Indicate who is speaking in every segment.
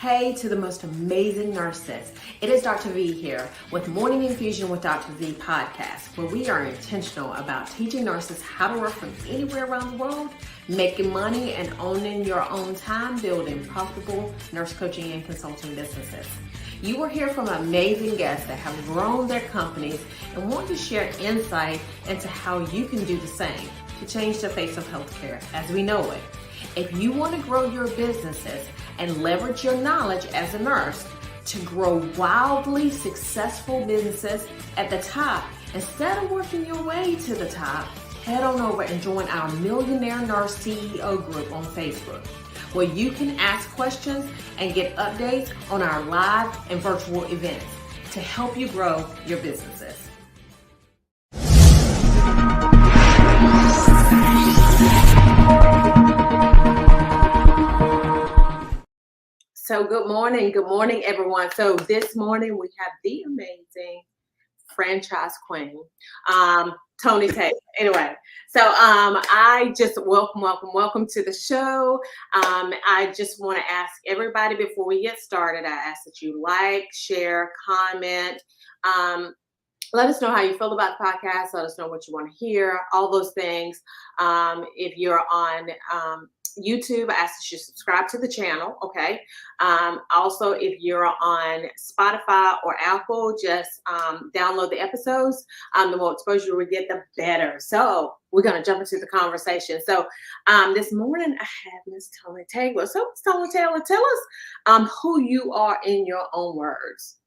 Speaker 1: Hey to the most amazing nurses. It is Dr. V here with Morning Infusion with Dr. V podcast, where we are intentional about teaching nurses how to work from anywhere around the world, making money and owning your own time, building profitable nurse coaching and consulting businesses. You will hear from amazing guests that have grown their companies and want to share insight into how you can do the same to change the face of healthcare as we know it. If you want to grow your businesses and leverage your knowledge as a nurse to grow wildly successful businesses at the top, instead of working your way to the top, head on over and join our Millionaire Nurse CEO group on Facebook, where you can ask questions and get updates on our live and virtual events to help you grow your businesses. So good morning, everyone. So this morning we have the amazing franchise queen, Toni. Anyway, so I just welcome to the show. I just want to ask everybody before we get started, I ask that you like, share, comment. Let us know how you feel about the podcast. Let us know what you want to hear, all those things. If you're on YouTube, I ask that you subscribe to the channel, okay? Also, if you're on Spotify or Apple, just download the episodes. The more exposure we get, the better. So we're going to jump into the conversation. So this morning, I have Miss Toni Taylor. So Miss Toni Taylor, tell us who you are in your own words.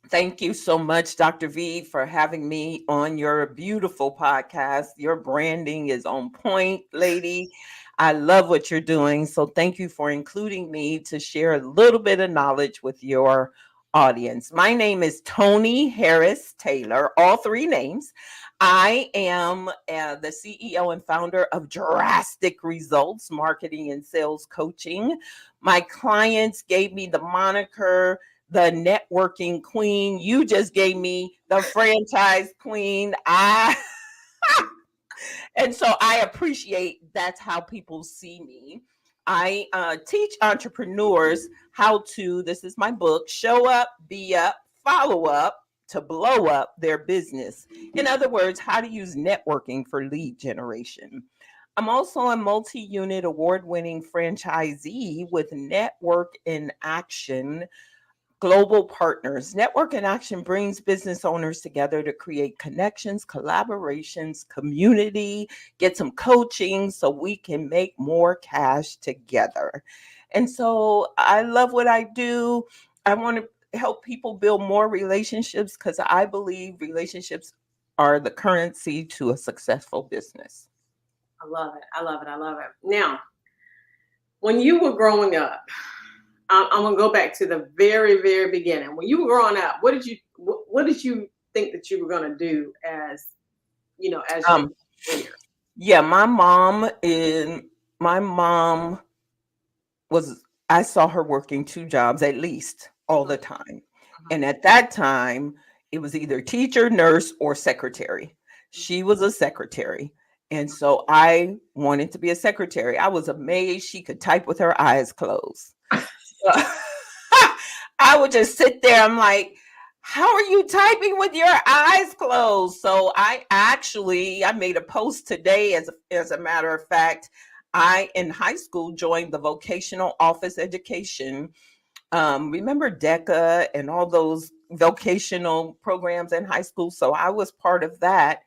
Speaker 2: Thank you so much, Dr. V, for having me on your beautiful podcast. Your branding is on point, lady. I love what you're doing. So thank you for including me to share a little bit of knowledge with your audience. My name is Toni Harris Taylor, all three names. I am the CEO and founder of Drastic Results Marketing and Sales Coaching. My clients gave me the moniker the networking queen. You just gave me the franchise queen. And so I appreciate that's how people see me. I teach entrepreneurs how to, this is my book, show up, be up, follow up to blow up their business. In other words, how to use networking for lead generation. I'm also a multi-unit award-winning franchisee with Network in Action Global Partners. Network in Action brings business owners together to create connections, collaborations, community, get some coaching so we can make more cash together. And so I love what I do. I want to help people build more relationships because I believe relationships are the currency to a successful business.
Speaker 1: I love it. Now, when you were growing up, I'm gonna go back to the very, very beginning. When you were growing up, what did you think that you were gonna do as your career?
Speaker 2: Yeah, my mom was. I saw her working two jobs at least all the time, and at that time, it was either teacher, nurse, or secretary. She was a secretary, and so I wanted to be a secretary. I was amazed she could type with her eyes closed. I would just sit there. I'm like, how are you typing with your eyes closed? So I made a post today. As a matter of fact, I in high school joined the vocational office education. Remember DECA and all those vocational programs in high school. So I was part of that,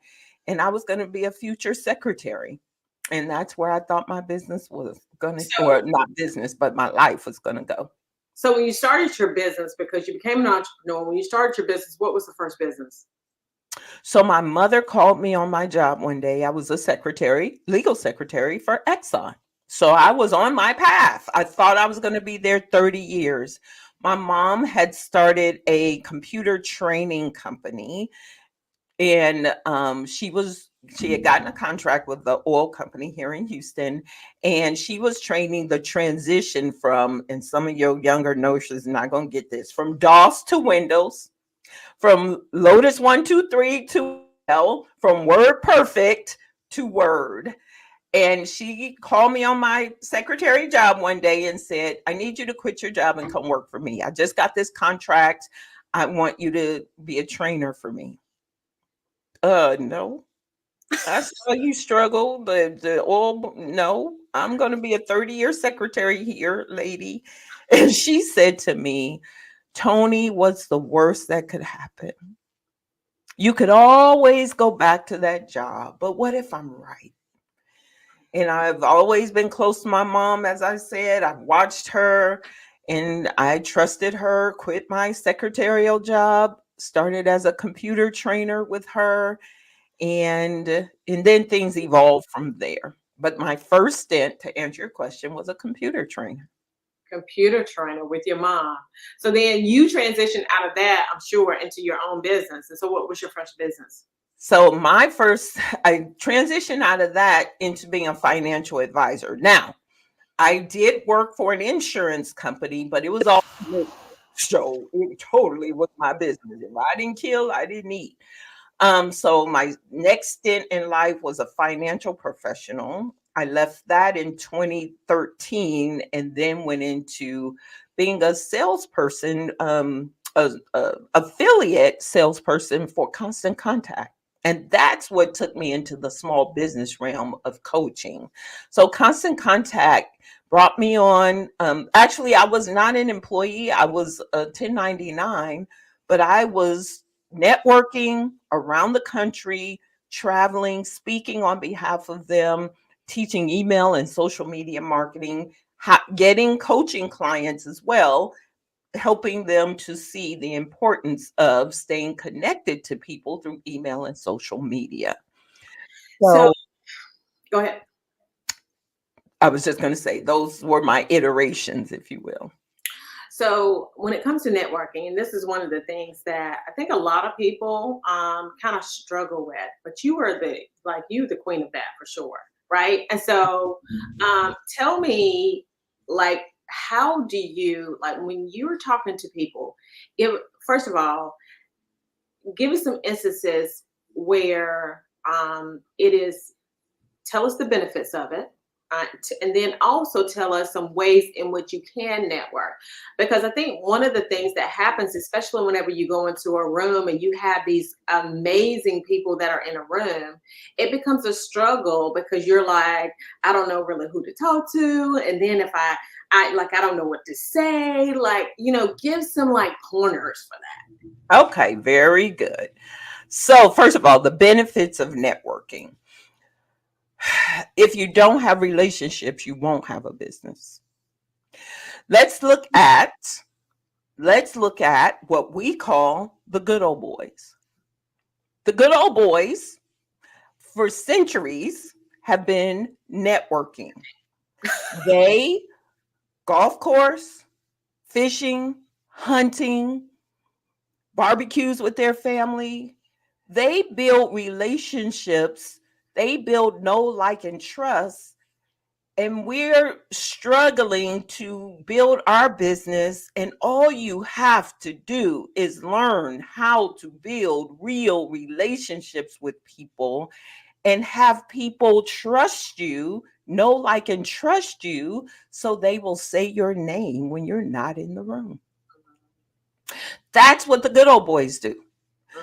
Speaker 2: and I was going to be a future secretary. And that's where I thought my business was going to, or not business, but my life was going to go.
Speaker 1: So when you started your business, because you became an entrepreneur, when you started your business, what was the first business?
Speaker 2: So my mother called me on my job one day. I was a secretary, legal secretary for Exxon. So I was on my path. I thought I was going to be there 30 years. My mom had started a computer training company, and she had gotten a contract with the oil company here in Houston, and she was training the transition from, and some of your younger nurses are not going to get this, from DOS to Windows, from Lotus 1, 2, 3 to L, from WordPerfect to Word. And she called me on my secretary job one day and said, I need you to quit your job and come work for me. I just got this contract. I want you to be a trainer for me. No. I saw you struggle. The oil, no, I'm going to be a 30-year secretary here, lady. And she said to me, Toni, what's the worst that could happen? You could always go back to that job, but what if I'm right? And I've always been close to my mom, as I said. I've watched her and I trusted her, quit my secretarial job, started as a computer trainer with her, and then things evolved from there. But my first stint, to answer your question, was a computer trainer.
Speaker 1: Computer trainer with your mom. So then you transitioned out of that, I'm sure, into your own business. And so what was your first business?
Speaker 2: So my first, I transitioned out of that into being a financial advisor. Now, I did work for an insurance company, but it was all so it totally was my business. If I didn't kill, I didn't eat. So my next stint in life was a financial professional. I left that in 2013 and then went into being a salesperson, a affiliate salesperson for Constant Contact. And that's what took me into the small business realm of coaching. So Constant Contact brought me on. Actually, I was not an employee. I was a 1099, but I was networking around the country, traveling, speaking on behalf of them, teaching email and social media marketing, getting coaching clients as well, helping them to see the importance of staying connected to people through email and social media.
Speaker 1: So
Speaker 2: So
Speaker 1: go ahead.
Speaker 2: I was just going to say those were my iterations, if you will.
Speaker 1: So when it comes to networking, and this is one of the things that I think a lot of people kind of struggle with, but you were the queen of that for sure, right? And so tell me, like, how do you like when you're talking to people? It first of all, give us some instances where it is tell us the benefits of it. And then also tell us some ways in which you can network. Because I think one of the things that happens, especially whenever you go into a room and you have these amazing people that are in a room, it becomes a struggle because you're like, I don't know really who to talk to. And then if I like, I don't know what to say, like, give some like corners for that.
Speaker 2: Okay, very good. So, first of all, the benefits of networking. If you don't have relationships, you won't have a business. Let's look at what we call the good old boys. The good old boys for centuries have been networking. They golf course, fishing, hunting, barbecues with their family. They build relationships. They build know, like, and trust. And we're struggling to build our business. And all you have to do is learn how to build real relationships with people and have people trust you, know, like, and trust you so they will say your name when you're not in the room. That's what the good old boys do.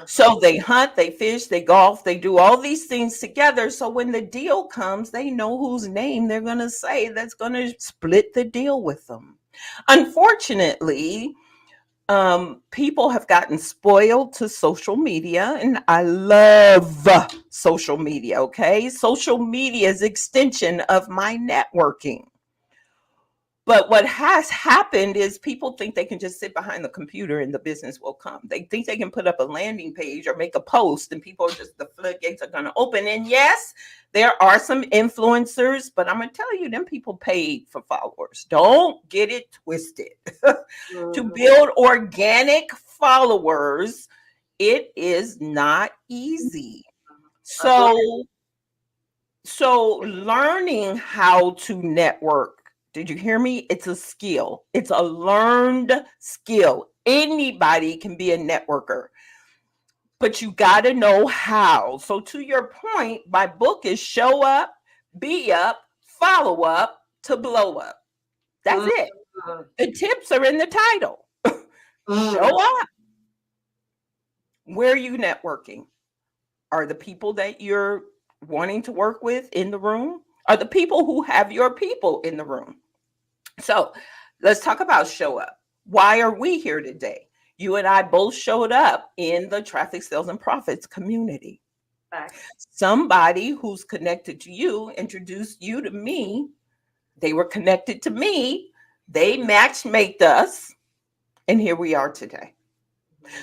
Speaker 2: So they hunt, they fish, they golf, they do all these things together. So when the deal comes, they know whose name they're going to say that's going to split the deal with them. Unfortunately, people have gotten spoiled to social media, and I love social media. Okay, social media is extension of my networking. But what has happened is people think they can just sit behind the computer and the business will come. They think they can put up a landing page or make a post and people are just, the floodgates are going to open. And yes, there are some influencers, but I'm going to tell you, them people paid for followers. Don't get it twisted. To build organic followers, it is not easy. So learning how to network, did you hear me? It's a skill. It's a learned skill. Anybody can be a networker, but you got to know how. So to your point, my book is Show Up, be up, follow up to blow up. That's it.
Speaker 1: Mm,
Speaker 2: The tips are in the title. Show
Speaker 1: mm,
Speaker 2: up. Where are you networking? Are the people that you're wanting to work with in the room? Are the people who have your people in the room? So let's talk about show up. Why are we here today? You and I both showed up in the traffic sales and profits community.
Speaker 1: right.
Speaker 2: Somebody who's connected to you introduced you to me. They were connected to me. They matchmaked us. And here we are today.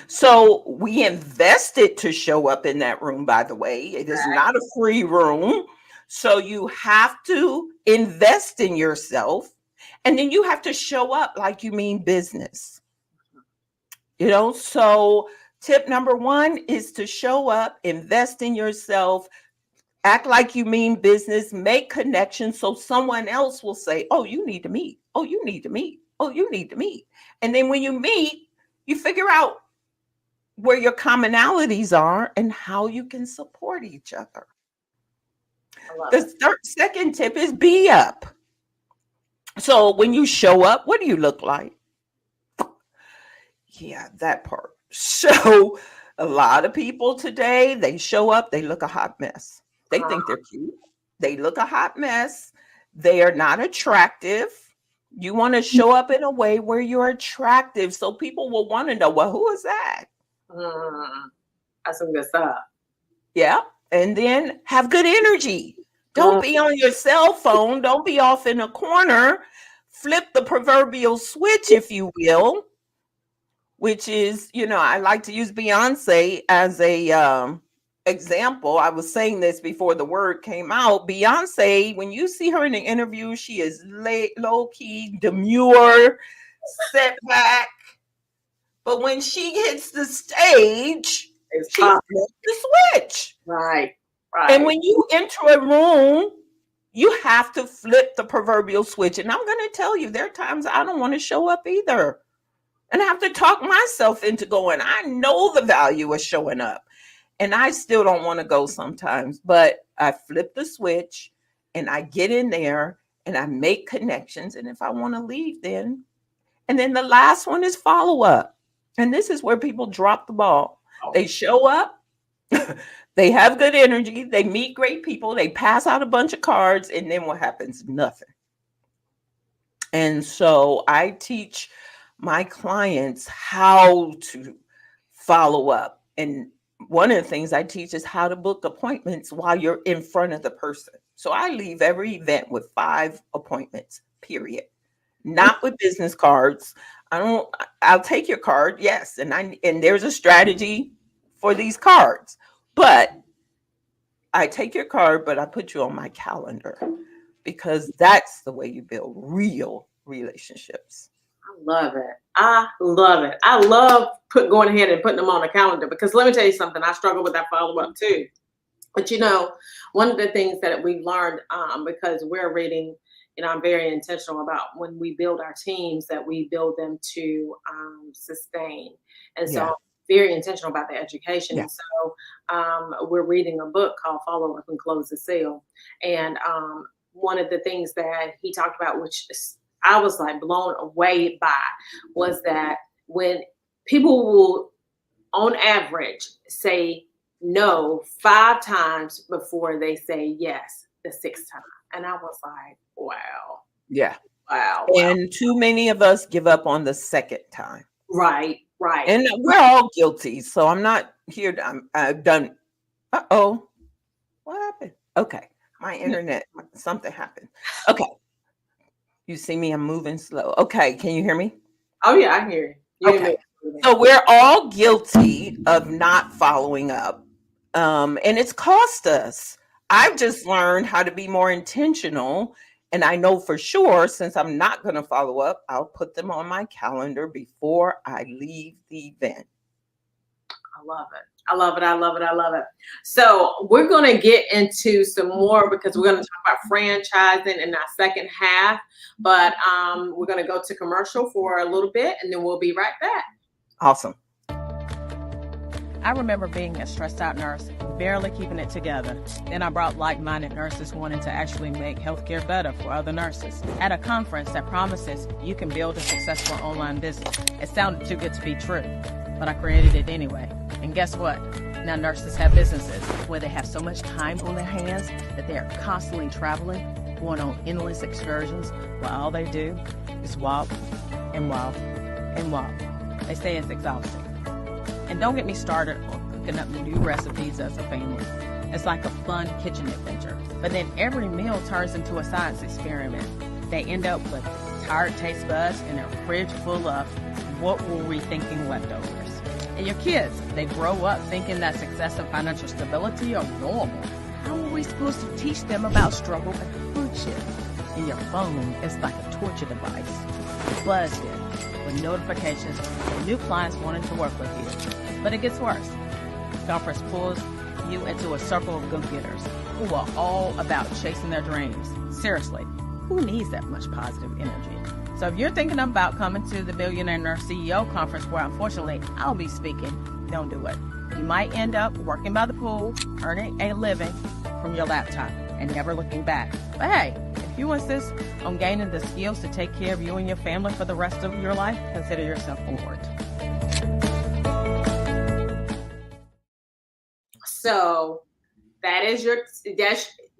Speaker 2: So we invested to show up in that room, by the way. It is not a free room. So you have to invest in yourself. And then you have to show up like you mean business. So tip number one is to show up, invest in yourself, act like you mean business, make connections so someone else will say, oh, you need to meet. Oh, you need to meet. Oh, you need to meet. And then when you meet, you figure out where your commonalities are and how you can support each other. The second tip is be up. So when you show up, what do you look like? Yeah, that part. So a lot of people today, they show up, they look a hot mess. They think they're cute. They look a hot mess. They are not attractive. You want to show up in a way where you're attractive so people will want to know, well, who is that?
Speaker 1: That's some good stuff.
Speaker 2: Yeah. And then have good energy. Don't be on your cell phone. Don't be off in a corner. Flip the proverbial switch, if you will, which is, I like to use Beyonce as a example. I was saying this before the word came out. Beyonce, when you see her in the interview, she is low-key, demure, set back. But when she hits the stage, she flips the switch.
Speaker 1: Right.
Speaker 2: And when you enter a room, you have to flip the proverbial switch. And I'm going to tell you, there are times I don't want to show up either. And I have to talk myself into going. I know the value of showing up. And I still don't want to go sometimes. But I flip the switch and I get in there and I make connections. And if I want to leave, then. And then the last one is follow up. And this is where people drop the ball. They show up. They have good energy. They meet great people. They pass out a bunch of cards. And then what happens? Nothing. And so I teach my clients how to follow up. And one of the things I teach is how to book appointments while you're in front of the person. So I leave every event with 5 appointments, period. Not with business cards. I'll take your card. Yes. And there's a strategy for these cards, but I take your card, but I put you on my calendar because that's the way you build real relationships.
Speaker 1: I love it. I love it. I love going ahead and putting them on a calendar because let me tell you something. I struggle with that follow-up too. But one of the things that we've learned because we're reading, I'm very intentional about when we build our teams that we build them to sustain. And so I'm very intentional about the education.
Speaker 2: Yeah.
Speaker 1: And so we're reading a book called Follow Up and Close the Sale. And one of the things that he talked about, which I was like blown away by, was that when people will, on average, say no 5 times before they say yes the 6th time. And I was like, wow.
Speaker 2: Yeah.
Speaker 1: Wow.
Speaker 2: And too many of us give up on the second time.
Speaker 1: Right.
Speaker 2: And we're all guilty. So I'm not here. I've done. Uh-oh. What happened? Okay. My internet, something happened. Okay. You see me, I'm moving slow. Okay. Can you hear me?
Speaker 1: Oh, yeah, I hear you.
Speaker 2: Okay. So we're all guilty of not following up. And it's cost us. I've just learned how to be more intentional. And I know for sure, since I'm not going to follow up, I'll put them on my calendar before I leave the event.
Speaker 1: I love it. I love it. I love it. I love it. So we're going to get into some more because we're going to talk about franchising in our second half. But we're going to go to commercial for a little bit and then we'll be right back.
Speaker 2: Awesome.
Speaker 3: I remember being a stressed out nurse, barely keeping it together. Then I brought like-minded nurses wanting to actually make healthcare better for other nurses. At a conference that promises you can build a successful online business, it sounded too good to be true, but I created it anyway. And guess what? Now nurses have businesses where they have so much time on their hands that they are constantly traveling, going on endless excursions, while all they do is walk and walk and walk. They say it's exhausting. And don't get me started on cooking up new recipes as a family. It's like a fun kitchen adventure. But then every meal turns into a science experiment. They end up with tired taste buds and a fridge full of what were we thinking leftovers. And your kids, they grow up thinking that success and financial stability are normal. How are we supposed to teach them about struggle and hardship? And your phone is like a torture device. Buzzed in with notifications from new clients wanting to work with you. But it gets worse. Conference pulls you into a circle of go-getters who are all about chasing their dreams. Seriously, who needs that much positive energy? So if you're thinking about coming to the Millionaire Nurse CEO conference where unfortunately I'll be speaking, don't do it. You might end up working by the pool, earning a living from your laptop and never looking back. But hey, if you insist on gaining the skills to take care of you and your family for the rest of your life, consider yourself forward.
Speaker 1: So that is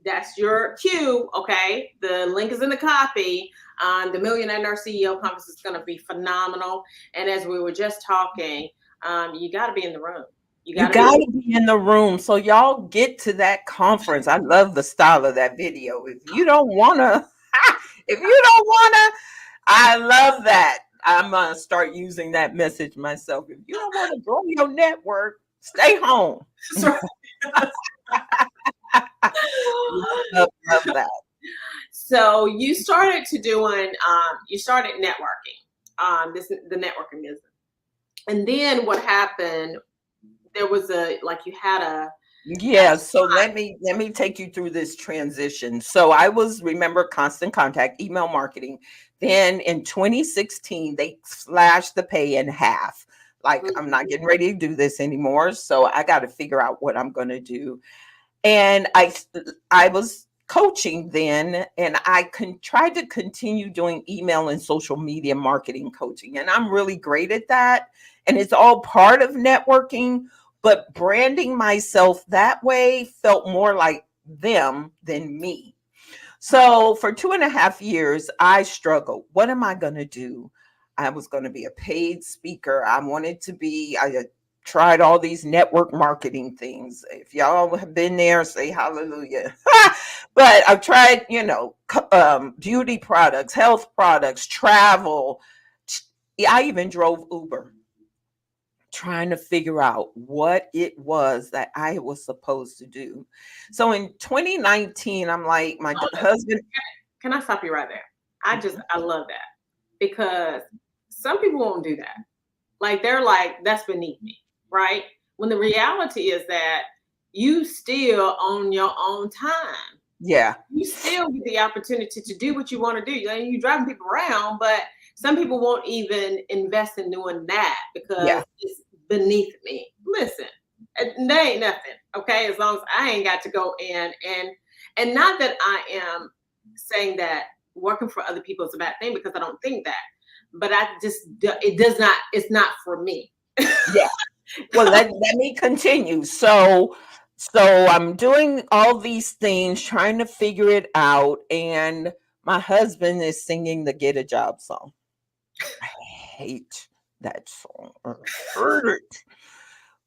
Speaker 1: that's your cue. Okay, the link is in the copy. The Millionaire Nurse CEO conference is going to be phenomenal. And as we were just talking, you got to be in the room.
Speaker 2: You got to be in the room. So y'all get to that conference. I love the style of that video. If you don't want to, I love that. I'm going to start using that message myself. If you don't want to grow your network, stay home. Love that.
Speaker 1: So you started networking, the networking business. And then what happened, there was
Speaker 2: so let me take you through this transition. So I remember Constant Contact, email marketing. Then in 2016, they slashed the pay in half. Like, I'm not getting ready to do this anymore. So I got to figure out what I'm going to do. And I was coaching then, and I tried to continue doing email and social media marketing coaching. And I'm really great at that. And it's all part of networking, but branding myself that way felt more like them than me. So for 2.5 years, I struggled. What am I going to do? I was going to be a paid speaker. I tried all these network marketing things. If y'all have been there, say hallelujah. But I've tried, beauty products, health products, travel. I even drove Uber, trying to figure out what it was that I was supposed to do. So in 2019, I'm like, my husband.
Speaker 1: Can I stop you right there? I love that, because some people won't do that. Like, they're like, that's beneath me, right? When the reality is that you still own your own time.
Speaker 2: Yeah.
Speaker 1: You still get the opportunity to do what you want to do. You're driving people around, but some people won't even invest in doing that because it's beneath me. Listen, that ain't nothing, okay? As long as I ain't got to go in and not that I am saying that working for other people is a bad thing, because I don't think that. But it's not for me.
Speaker 2: Yeah. Well, let me continue. So I'm doing all these things, trying to figure it out. And my husband is singing the Get a Job song. I hate that song. I heard it.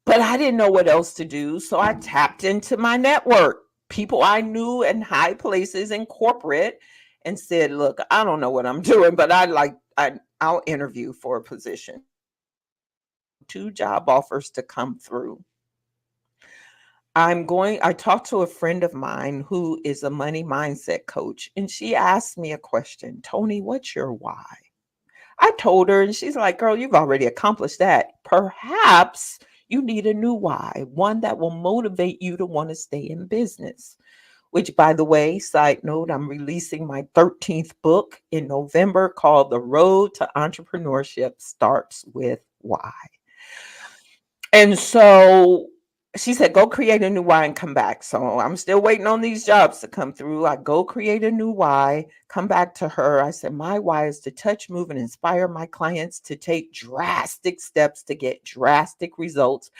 Speaker 2: But I didn't know what else to do. So I tapped into my network, people I knew in high places in corporate, and said, look, I don't know what I'm doing, but I'll interview for a position. 2 job offers to come through. I talked to a friend of mine who is a money mindset coach, and she asked me a question, Toni, what's your why? I told her, and she's like, girl, you've already accomplished that. Perhaps you need a new why, one that will motivate you to want to stay in business. Which, by the way, side note, I'm releasing my 13th book in November called The Road to Entrepreneurship Starts with Why. And so she said, go create a new why and come back. So I'm still waiting on these jobs to come through. I go create a new why, come back to her. I said, my why is to touch, move, and inspire my clients to take drastic steps to get drastic results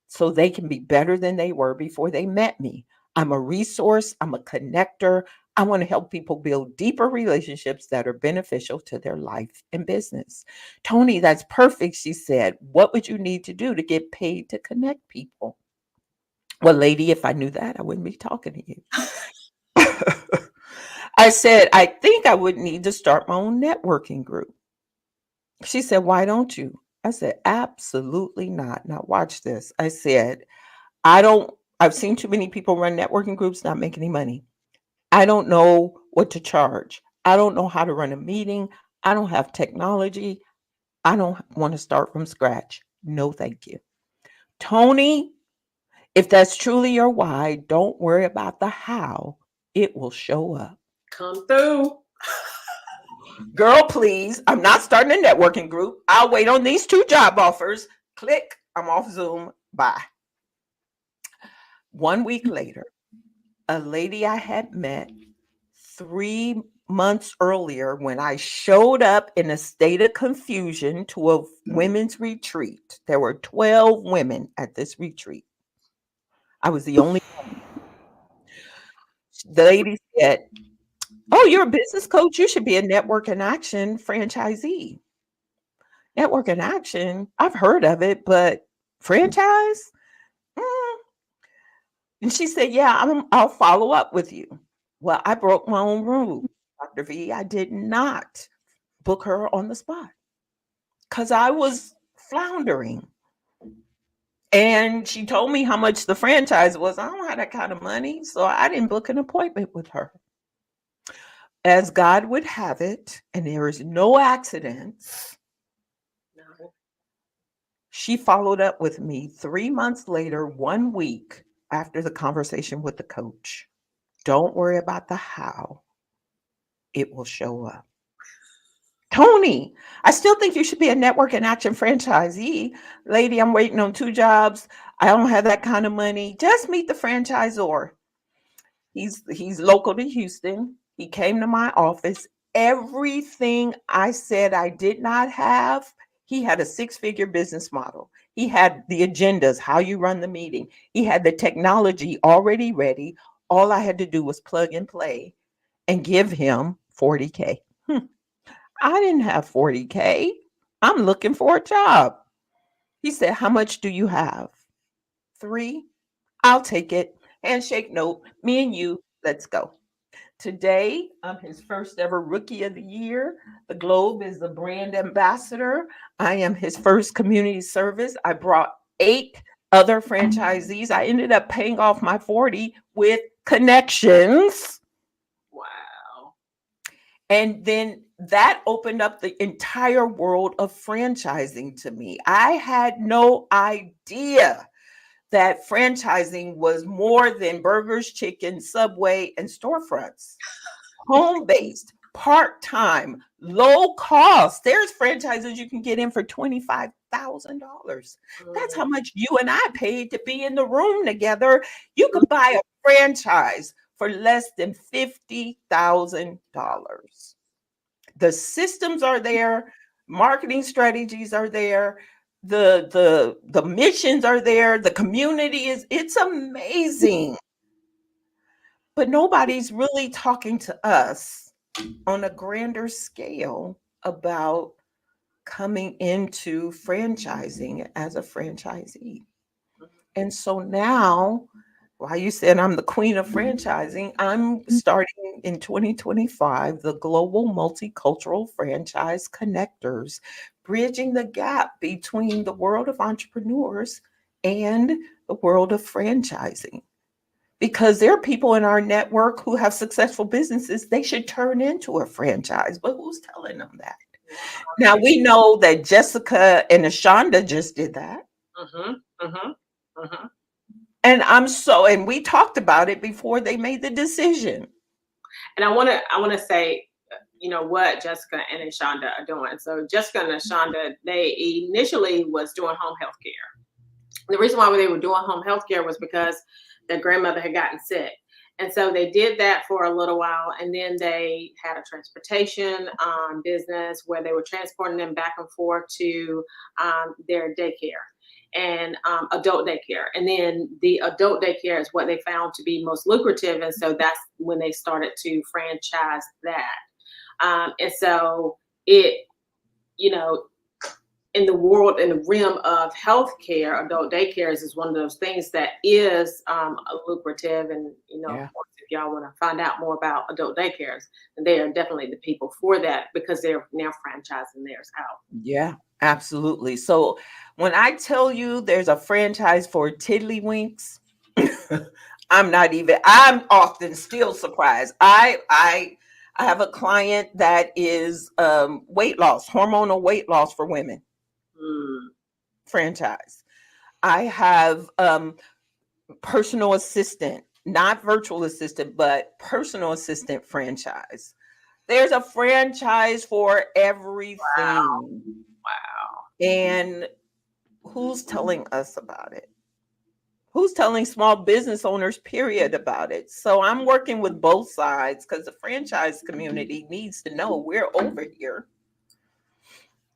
Speaker 2: so they can be better than they were before they met me. I'm a resource, I'm a connector. I want to help people build deeper relationships that are beneficial to their life and business. Toni, that's perfect, she said. What would you need to do to get paid to connect people? Well, lady, if I knew that, I wouldn't be talking to you. I said, I think I would need to start my own networking group. She said, why don't you? I said, absolutely not. Now, watch this. I said, I've seen too many people run networking groups not make any money. I don't know what to charge. I don't know how to run a meeting. I don't have technology. I don't want to start from scratch. No, thank you. Toni, if that's truly your why, don't worry about the how. It will show up.
Speaker 1: Come through.
Speaker 2: Girl, please. I'm not starting a networking group. I'll wait on these 2 job offers. Click. I'm off Zoom. Bye. 1 week later, a lady I had met 3 months earlier when I showed up in a state of confusion to a women's retreat. There were 12 women at this retreat. I was the only one. The lady said, oh, you're a business coach. You should be a network in action franchisee. Network in action, I've heard of it, but franchise? Mm. And she said, yeah, I'll follow up with you. Well, I broke my own rule, Dr. V. I did not book her on the spot because I was floundering. And she told me how much the franchise was. I don't have that kind of money. So I didn't book an appointment with her. As God would have it, and there is no accidents,
Speaker 1: No.
Speaker 2: she followed up with me 3 months later, 1 week after the conversation with the coach. Don't worry about the how, it will show up. Toni, I still think you should be a network and action franchisee. Lady, I'm waiting on 2 jobs. I don't have that kind of money. Just meet the franchisor. He's local to Houston. He came to my office. Everything I said I did not have, he had a 6-figure business model. He had the agendas, how you run the meeting. He had the technology already ready. All I had to do was plug and play and give him 40K. I didn't have 40K. I'm looking for a job. He said, how much do you have? 3. I'll take it. Handshake note. Me and you, let's go. Today, I'm his first ever Rookie of the Year. The Globe is the brand ambassador. I am his first community service. I brought 8 other franchisees. I ended up paying off my 40 with connections.
Speaker 1: Wow.
Speaker 2: And then that opened up the entire world of franchising to me. I had no idea that franchising was more than burgers, chicken, Subway, and storefronts. Home-based, part-time, low cost. There's franchises you can get in for $25,000. That's how much you and I paid to be in the room together. You could buy a franchise for less than $50,000. The systems are there, marketing strategies are there, the missions are there, the community it's amazing. But nobody's really talking to us on a grander scale about coming into franchising as a franchisee. And so now, while you said I'm the queen of franchising, I'm starting in 2025 the Global Multicultural Franchise Connectors, bridging the gap between the world of entrepreneurs and the world of franchising. Because there are people in our network who have successful businesses, they should turn into a franchise. But who's telling them that? Now we know that Jessica and Ashonda just did that. And and we talked about it before they made the decision.
Speaker 1: And I want to say, you know what Jessica and Shonda are doing. So Jessica and Shonda, they initially was doing home health care, The reason why they were doing home health care was because their grandmother had gotten sick. And so they did that for a little while. And then they had a transportation business where they were transporting them back and forth to their daycare and adult daycare. And then the adult daycare is what they found to be most lucrative. And so that's when they started to franchise that. And so it, you know, in the world, in the realm of healthcare, adult daycares is one of those things that is lucrative. And, you know,
Speaker 2: Yeah.
Speaker 1: of course, if y'all want to find out more about adult daycares, then they are definitely the people for that because they're now franchising theirs out.
Speaker 2: Yeah, absolutely. So when I tell you there's a franchise for Tiddlywinks, I'm often still surprised. I have a client that is weight loss, hormonal weight loss for women. Franchise. I have personal assistant, not virtual assistant, but personal assistant franchise. There's a franchise for everything.
Speaker 1: Wow.
Speaker 2: And who's telling us about it? Who's telling small business owners, period, about it? So I'm working with both sides because the franchise community needs to know we're over here.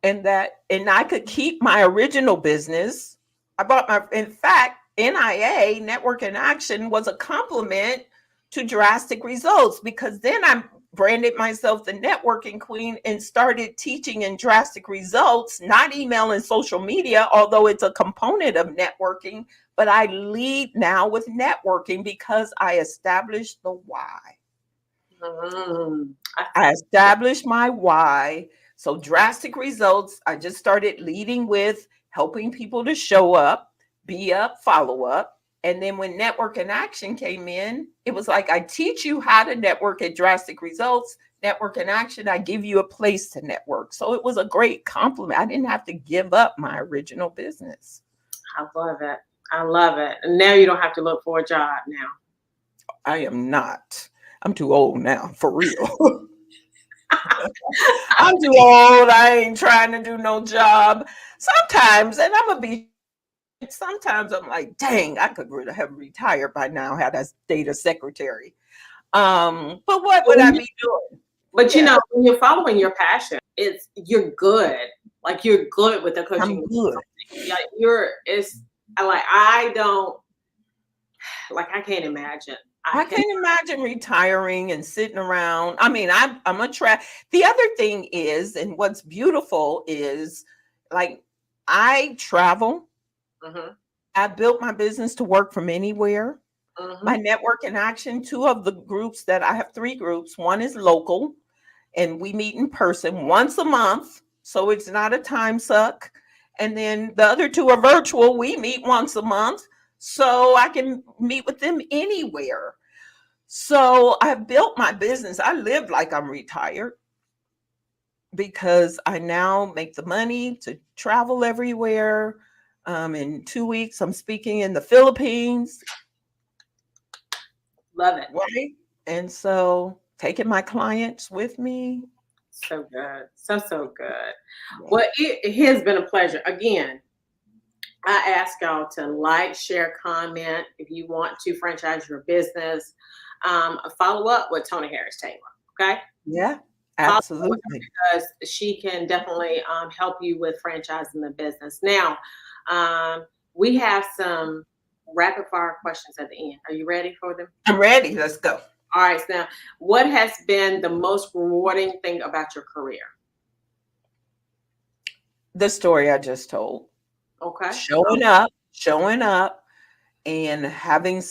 Speaker 2: And I could keep my original business. In fact, NIA, Network in Action, was a compliment to Drastic Results because then I branded myself the networking queen and started teaching in Drastic Results, not email and social media, although it's a component of networking, but I lead now with networking because I established the why. I established my why. So Drastic Results, I just started leading with helping people to show up, be up, follow up. And then when Network in Action came in, it was like, I teach you how to network at Drastic Results. Network in Action, I give you a place to network. So it was a great compliment. I didn't have to give up my original business.
Speaker 1: I love it. I love it. And now you don't have to look for a job now.
Speaker 2: I am not. I'm too old now, for real. I'm too old. I ain't trying to do no job. Sometimes, and sometimes I'm like, dang, I could have retired by now had I stayed a secretary. But what would I be doing?
Speaker 1: But you know, when you're following your passion, you're good. Like you're good with the coaching.
Speaker 2: I'm good.
Speaker 1: Yeah, I can't imagine.
Speaker 2: I can't imagine retiring and sitting around. I mean, I'm the other thing is, and what's beautiful is, like, I travel. I built my business to work from anywhere. My Network in Action, two of the groups that I have, three groups. One is local, and we meet in person once a month, so it's not a time suck. And then the other two are virtual. We meet once a month, so I can meet with them anywhere. So I built my business. I live like I'm retired because I now make the money to travel everywhere. In 2 weeks, I'm speaking in the Philippines.
Speaker 1: Love it.
Speaker 2: Right? And so taking my clients with me.
Speaker 1: So good. So good. Yeah. Well, it has been a pleasure. Again, I ask y'all to like, share, comment. If you want to franchise your business, follow up with Toni Harris Taylor. Okay?
Speaker 2: Yeah, absolutely.
Speaker 1: Because she can definitely help you with franchising the business. Now, we have some rapid fire questions at the end. Are you ready for them?
Speaker 2: I'm ready. Let's go.
Speaker 1: All right. So now, what has been the most rewarding thing about your career?
Speaker 2: The story I just told.
Speaker 1: Okay.
Speaker 2: Showing up and having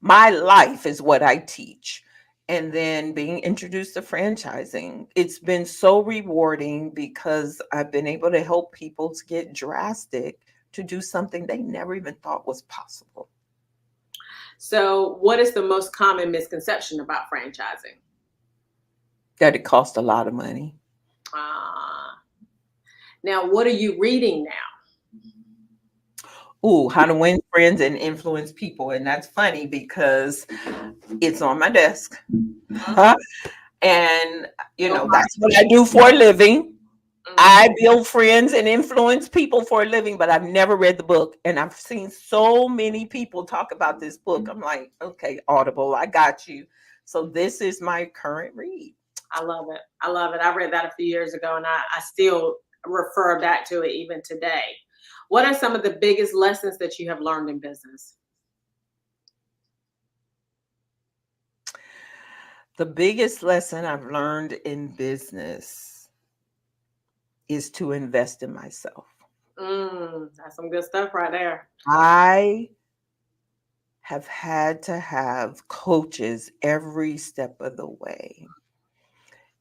Speaker 2: my life is what I teach. And then being introduced to franchising. It's been so rewarding because I've been able to help people to get drastic to do something they never even thought was possible.
Speaker 1: So what is the most common misconception about franchising?
Speaker 2: That it costs a lot of money.
Speaker 1: Now, what are you reading now?
Speaker 2: How to Win Friends and Influence People. And that's funny because it's on my desk. And, that's what I do for a living. I build friends and influence people for a living, but I've never read the book. And I've seen so many people talk about this book. I'm like, okay, Audible, I got you. So this is my current read.
Speaker 1: I love it. I love it. I read that a few years ago and I still refer back to it even today. What are some of the biggest lessons that you have learned in business?
Speaker 2: The biggest lesson I've learned in business is to invest in myself.
Speaker 1: That's some good stuff right there.
Speaker 2: I have had to have coaches every step of the way.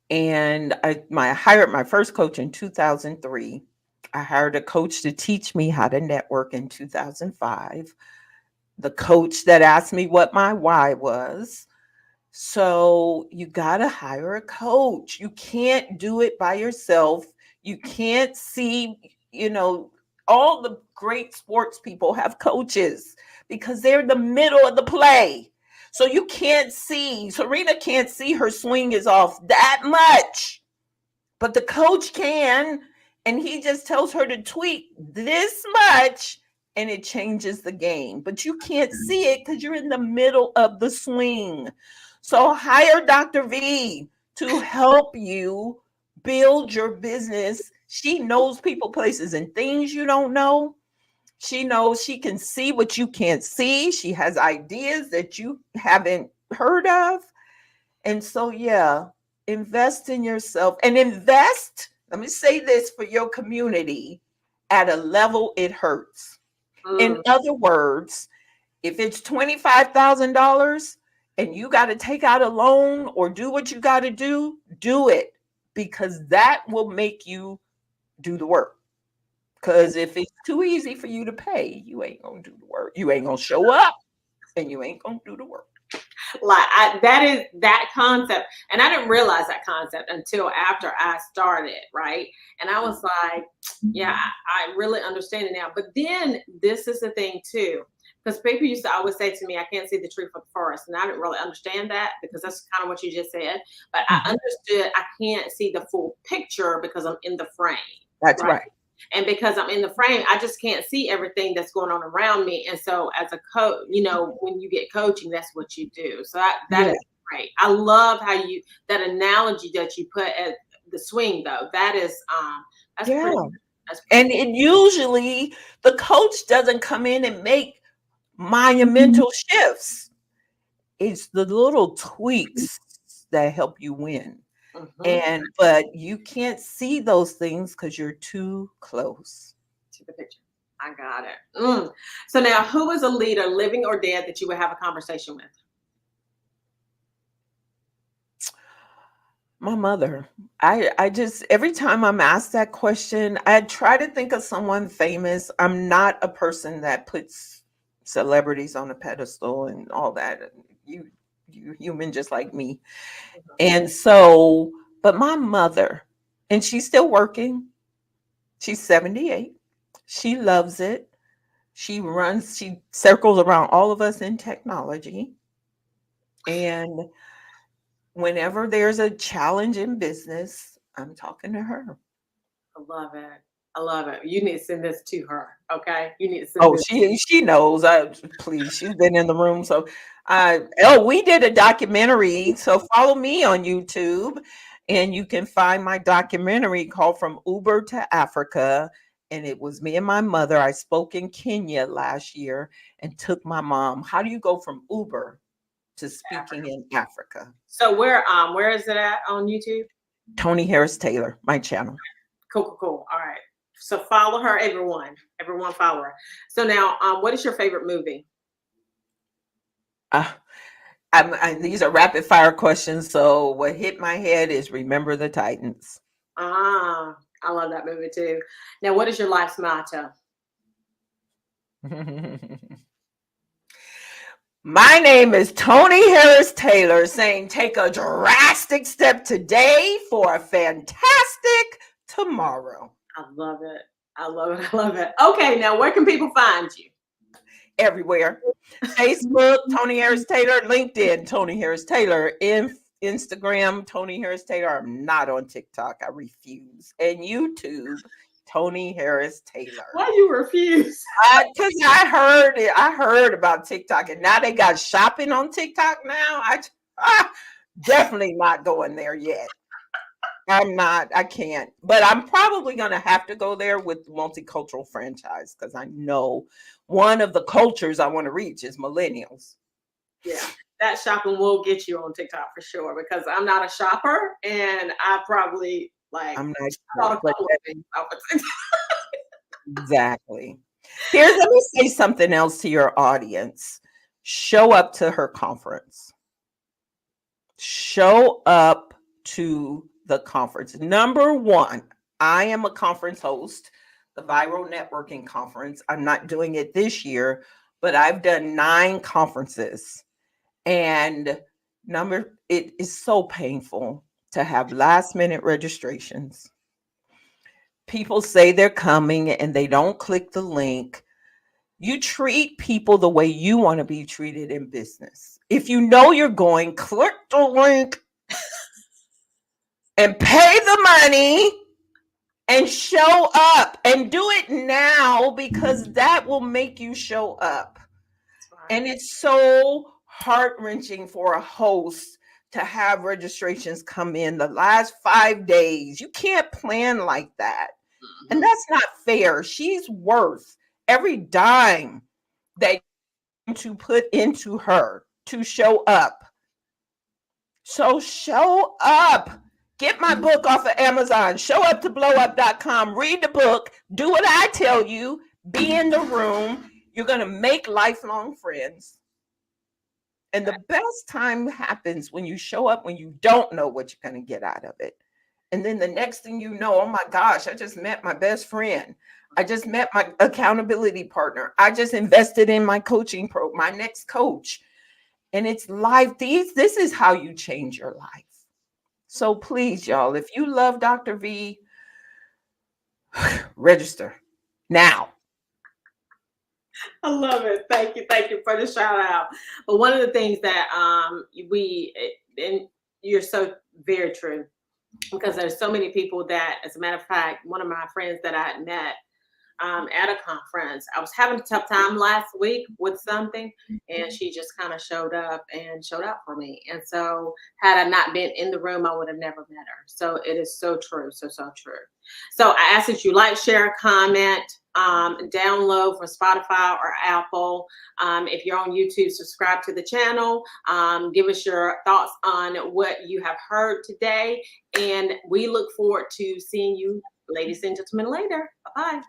Speaker 2: And I hired my first coach in 2003. I hired a coach to teach me how to network in 2005. The coach that asked me what my why was. So you got to hire a coach. You can't do it by yourself. You can't see, all the great sports people have coaches because they're in the middle of the play. So you can't see, Serena can't see her swing is off that much, but the coach can. And he just tells her to tweak this much and it changes the game. But you can't see it because you're in the middle of the swing. So hire Dr. V to help you build your business. She knows people, places, and things you don't know. She knows she can see what you can't see. She has ideas that you haven't heard of. And so, yeah, invest in yourself and invest. Let me say this for your community at a level it hurts. In other words, if it's $25,000 and you got to take out a loan or do what you got to do it because that will make you do the work. Because if it's too easy for you to pay, you ain't going to do the work. You ain't going to show up and you ain't going to do the work.
Speaker 1: That is that concept. And I didn't realize that concept until after I started, right? And I was like, yeah, I really understand it now. But then this is the thing too, because people used to always say to me, I can't see the tree from the forest. And I didn't really understand that because that's kind of what you just said. But I understood I can't see the full picture because I'm in the frame.
Speaker 2: That's right.
Speaker 1: And because I'm in the frame, I just can't see everything that's going on around me. And so as a coach, when you get coaching, that's what you do. So that is great. I love how that analogy that you put at the swing though, that is, that's pretty.
Speaker 2: And it usually the coach doesn't come in and make monumental shifts. It's the little tweaks that help you win. But you can't see those things because you're too close
Speaker 1: to the picture. I got it. So now, who is a leader, living or dead, that you would have a conversation with?
Speaker 2: My mother. I just, every time I'm asked that question, I try to think of someone famous. I'm not a person that puts celebrities on a pedestal and all that. You human just like me. And so, but my mother, and she's still working. She's 78. She loves it. She circles around all of us in technology. And whenever there's a challenge in business, I'm talking to her.
Speaker 1: I love it. I love it. You need to send this to her. Okay. You need to send this.
Speaker 2: She knows. Please, she's been in the room. So we did a documentary. So follow me on YouTube and you can find my documentary called From Uber to Africa. And it was me and my mother. I spoke in Kenya last year and took my mom. How do you go from Uber to speaking in Africa?
Speaker 1: So where is it at on YouTube?
Speaker 2: Toni Harris Taylor, my channel.
Speaker 1: Cool. All right. So follow her, everyone follow her. So now, what is your favorite movie?
Speaker 2: These are rapid fire questions. So what hit my head is Remember the Titans.
Speaker 1: I love that movie too. Now, what is your life's motto?
Speaker 2: My name is Toni Harris Taylor, saying take a drastic step today for a fantastic tomorrow.
Speaker 1: I love it. Okay, now where can people find you?
Speaker 2: Everywhere. Facebook, Toni Harris Taylor, LinkedIn, Toni Harris Taylor, Instagram, Toni Harris Taylor. I'm not on TikTok. I refuse. And YouTube, Toni Harris Taylor.
Speaker 1: Why you refuse?
Speaker 2: Because I heard about TikTok, and now they got shopping on TikTok now. Definitely not going there yet. I'm not. I can't. But I'm probably going to have to go there with multicultural franchise because I know one of the cultures I want to reach is millennials.
Speaker 1: Yeah, that shopping will get you on TikTok for sure because I'm not a shopper and I probably
Speaker 2: I'm not
Speaker 1: thought a
Speaker 2: sure, but
Speaker 1: couple of things off of TikTok.
Speaker 2: exactly. Let me say something else to your audience. Show up to her conference. Show up to the conference. Number one, I am a conference host, the Viral Networking Conference. I'm not doing it this year, but I've done 9 conferences. And it is so painful to have last minute registrations. People say they're coming and they don't click the link. You treat people the way you want to be treated in business. If you know you're going, click the link and pay the money and show up, and do it now because that will make you show up. And it's so heart-wrenching for a host to have registrations come in the last 5 days. You can't plan like that. And that's not fair. She's worth every dime that you put into her to show up. So show up. Get my book off of Amazon. Show up to blowup.com. Read the book. Do what I tell you. Be in the room. You're going to make lifelong friends. And the best time happens when you show up when you don't know what you're going to get out of it. And then the next thing you know, oh my gosh, I just met my best friend. I just met my accountability partner. I just invested in my coaching my next coach. And it's life. This is how you change your life. So please, y'all, if you love Dr. V, register now.
Speaker 1: I love it. Thank you. Thank you for the shout out. But one of the things that and you're so very true, because there's so many people that, as a matter of fact, one of my friends that I had met at a conference, I was having a tough time last week with something, and she just kind of showed up for me. And so had I not been in the room, I would have never met her. So it is so true. So true. So I ask that you like, share, comment, download from Spotify or Apple. If you're on YouTube, subscribe to the channel. Give us your thoughts on what you have heard today. And we look forward to seeing you, ladies and gentlemen, later. Bye-bye.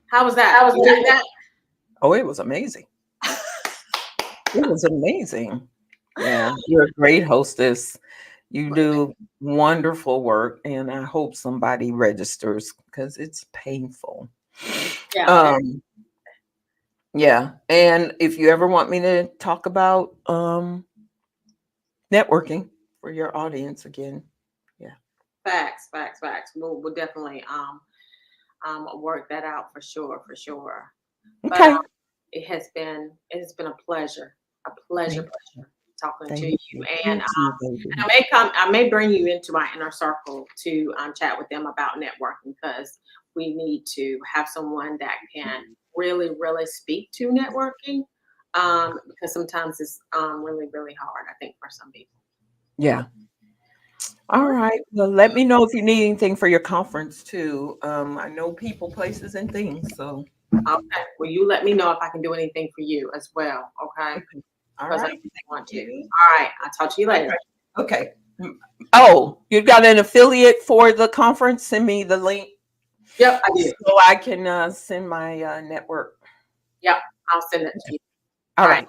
Speaker 1: How was that?
Speaker 2: Oh, it was amazing. It was amazing. Yeah, you're a great hostess. You do wonderful work, and I hope somebody registers because it's painful.
Speaker 1: Yeah.
Speaker 2: Yeah. And if you ever want me to talk about networking for your audience again, yeah.
Speaker 1: Facts. We'll definitely work that out for sure.
Speaker 2: Okay.
Speaker 1: But it has been a pleasure talking to you. And I may bring you into my inner circle to chat with them about networking, because we need to have someone that can really speak to networking, because sometimes it's really hard, I think, for some people.
Speaker 2: Yeah. All right. Well, let me know if you need anything for your conference too. I know people, places, and things. So
Speaker 1: okay. Well, you let me know if I can do anything for you as well. Okay.
Speaker 2: All right.
Speaker 1: I want to. All right. I'll talk to you later.
Speaker 2: Okay. Oh, you got an affiliate for the conference? Send me the link.
Speaker 1: Yep, I do.
Speaker 2: So I can send my network.
Speaker 1: Yep, I'll send it to you.
Speaker 2: All right.